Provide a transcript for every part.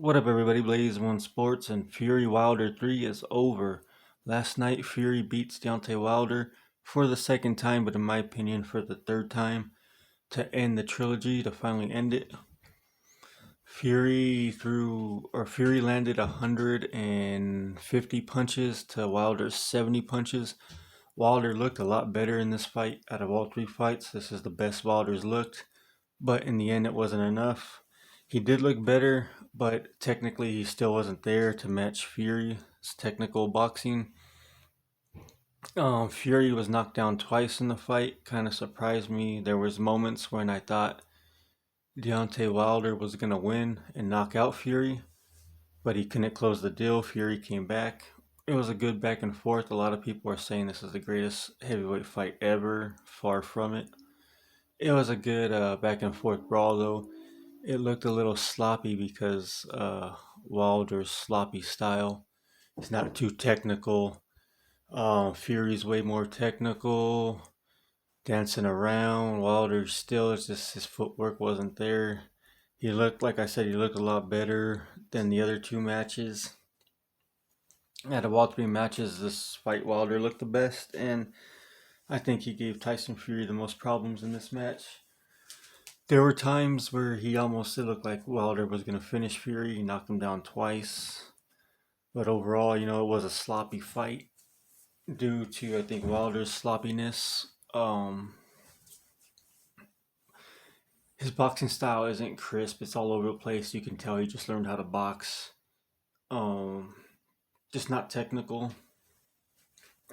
What up, everybody? Blaze One Sports and Fury Wilder 3 is over. Last night, Fury beats Deontay Wilder for the second time, but in my opinion, for the third time to end the trilogy, to finally end it. Fury landed 150 punches to Wilder's 70 punches. Wilder looked a lot better in this fight. Out of all three fights, this is the best Wilder's looked, but in the end, it wasn't enough. He did look better, but technically, he still wasn't there to match Fury's technical boxing. Fury was knocked down twice in the fight. Kind of surprised me. There was moments when I thought Deontay Wilder was gonna win and knock out Fury, but he couldn't close the deal. Fury came back. It was a good back and forth. A lot of people are saying this is the greatest heavyweight fight ever. Far from it. It was a good back and forth brawl, though. It looked a little sloppy because Wilder's sloppy style. It's not too technical. Fury's way more technical, dancing around. Wilder still, it's just his footwork wasn't there. He looked, like I said, he looked a lot better than the other two matches. Out of all three matches, this fight Wilder looked the best, and I think he gave Tyson Fury the most problems in this match. There were times where he almost it looked like Wilder was going to finish Fury. He knocked him down twice. But overall, it was a sloppy fight due to, I think, Wilder's sloppiness. His boxing style isn't crisp. It's all over the place. You can tell he just learned how to box. Um, just not technical.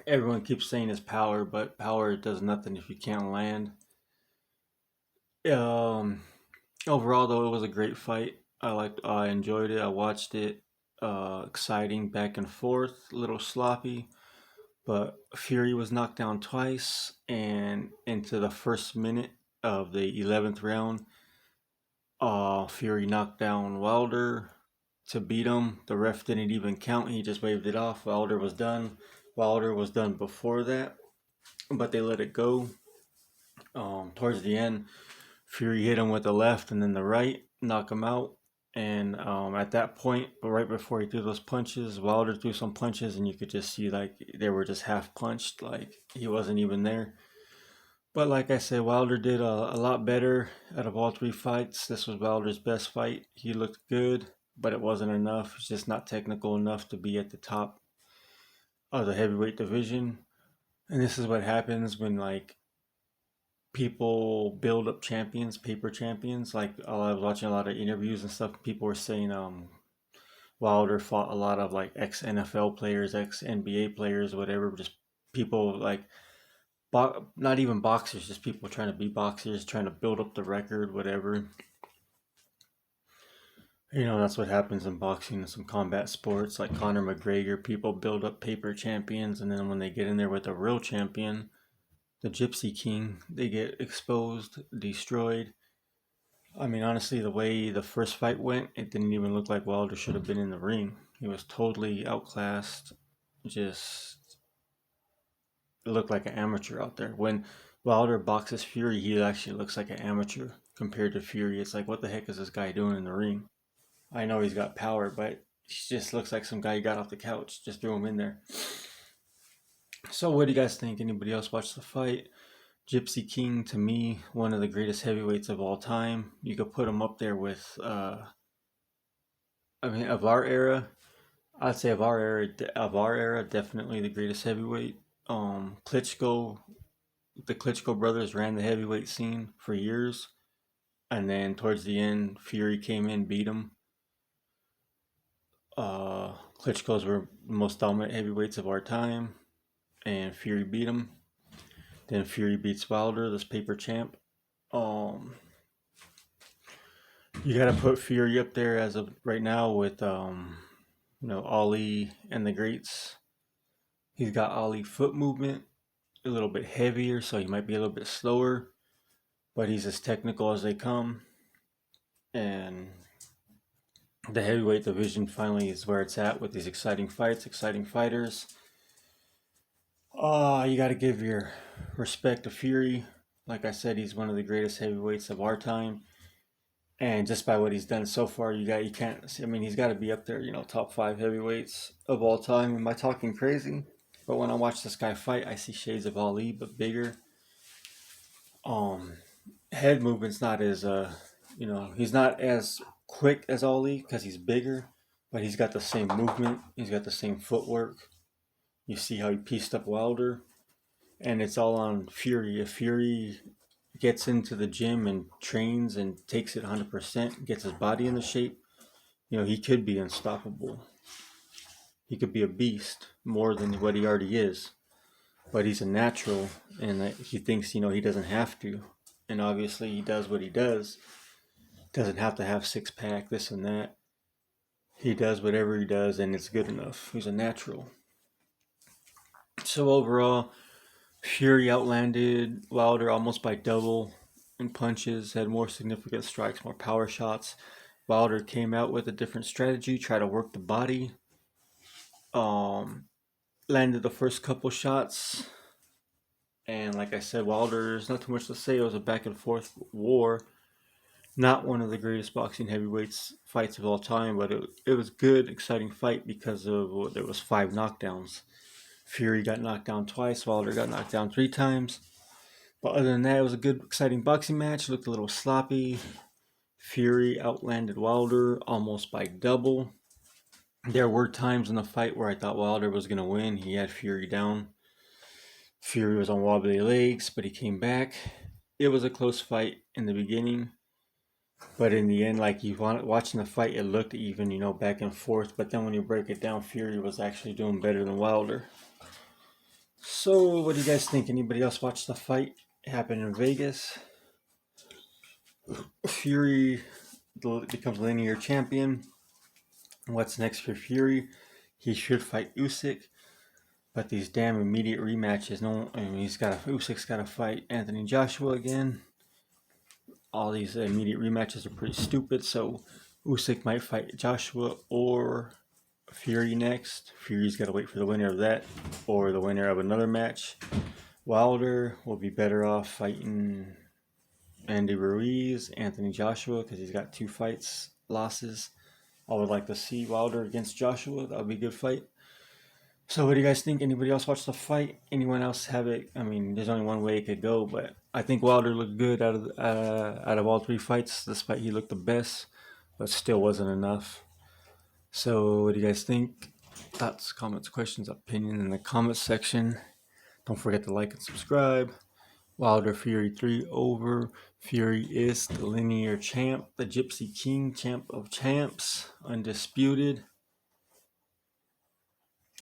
Everyone keeps saying his power, but power does nothing if you can't land. Um, Overall, though, it was a great fight. I enjoyed it. I watched it. Exciting, back and forth, a little sloppy, but Fury was knocked down twice, and into the first minute of the 11th round, Fury knocked down Wilder to beat him. The ref didn't even count; he just waved it off. Wilder was done. Wilder was done before that, but they let it go. Towards the end, Fury hit him with the left and then the right, knock him out. And at that point, but right before he threw those punches, Wilder threw some punches, and you could just see like they were just half punched, like he wasn't even there. But like I said, Wilder did a lot better out of all three fights. This was Wilder's best fight. He looked good, but it wasn't enough. It's just not technical enough to be at the top of the heavyweight division. And this is what happens when like people build up champions, paper champions. Like I was watching a lot of interviews and stuff. People were saying Wilder fought a lot of like ex NFL players, ex NBA players, whatever. Just people like not even boxers, just people trying to be boxers, trying to build up the record, whatever. That's what happens in boxing and some combat sports like Conor McGregor. People build up paper champions, and then when they get in there with a real champion, the Gypsy King, they get exposed, destroyed. I mean, honestly, the way the first fight went, it didn't even look like Wilder should have been in the ring. He was totally outclassed. Just it looked like an amateur out there. When Wilder boxes Fury, he actually looks like an amateur compared to Fury. It's like, what the heck is this guy doing in the ring? I know he's got power, but he just looks like some guy who got off the couch. Just threw him in there. So, what do you guys think? Anybody else watch the fight? Gypsy King, to me, one of the greatest heavyweights of all time. You could put him up there with, of our era. I'd say of our era, definitely the greatest heavyweight. Klitschko, the Klitschko brothers ran the heavyweight scene for years, and then towards the end, Fury came in, beat him. Klitschko's were the most dominant heavyweights of our time, and Fury beat him. Then Fury beats Wilder, this paper champ. Um, you got to put Fury up there as of right now with Ali and the greats. He's got Ali foot movement, a little bit heavier, so he might be a little bit slower, but he's as technical as they come. And the heavyweight division finally is where it's at with these exciting fights, exciting fighters. You got to give your respect to Fury. Like I said, he's one of the greatest heavyweights of our time. And just by what he's done so far, you can't. I mean, he's got to be up there, top five heavyweights of all time. Am I talking crazy? But when I watch this guy fight, I see shades of Ali, but bigger. Um, Head movement's not as he's not as quick as Ali because he's bigger, but he's got the same movement. He's got the same footwork. You see how he pieced up Wilder, and it's all on Fury. If Fury gets into the gym and trains and takes it 100%, gets his body into shape, he could be unstoppable. He could be a beast more than what he already is. But he's a natural, and he thinks he doesn't have to, and obviously he does what he does. Doesn't have to have six pack, this and that. He does whatever he does, and it's good enough. He's a natural. So overall, Fury outlanded Wilder almost by double in punches, had more significant strikes, more power shots. Wilder came out with a different strategy, tried to work the body. Landed the first couple shots, and like I said, Wilder, there's not too much to say. It was a back and forth war. Not one of the greatest boxing heavyweights fights of all time, but it was good, exciting fight because of there was 5 knockdowns. Fury got knocked down twice, Wilder got knocked down 3 times. But other than that, it was a good, exciting boxing match. It looked a little sloppy. Fury outlanded Wilder almost by double. There were times in the fight where I thought Wilder was going to win. He had Fury down. Fury was on wobbly legs, but he came back. It was a close fight in the beginning. But in the end, like watching the fight, it looked even, back and forth. But then when you break it down, Fury was actually doing better than Wilder. So, what do you guys think? Anybody else watch the fight? It happened in Vegas. Fury becomes linear champion. What's next for Fury? He should fight Usyk. But these damn immediate rematches, Usyk's got to fight Anthony Joshua again. All these immediate rematches are pretty stupid, so Usyk might fight Joshua or Fury next. Fury's got to wait for the winner of that or the winner of another match. Wilder will be better off fighting Andy Ruiz, Anthony Joshua, because he's got 2 fights, losses. I would like to see Wilder against Joshua. That would be a good fight. So what do you guys think? Anybody else watch the fight? Anyone else have it? I mean, there's only one way it could go, but I think Wilder looked good out of all 3 fights. Despite he looked the best, but still wasn't enough. So what do you guys think? Thoughts, comments, questions, opinion in the comments section. Don't forget to like and subscribe. Wilder Fury 3 over. Fury is the linear champ, the Gypsy King, champ of champs, undisputed.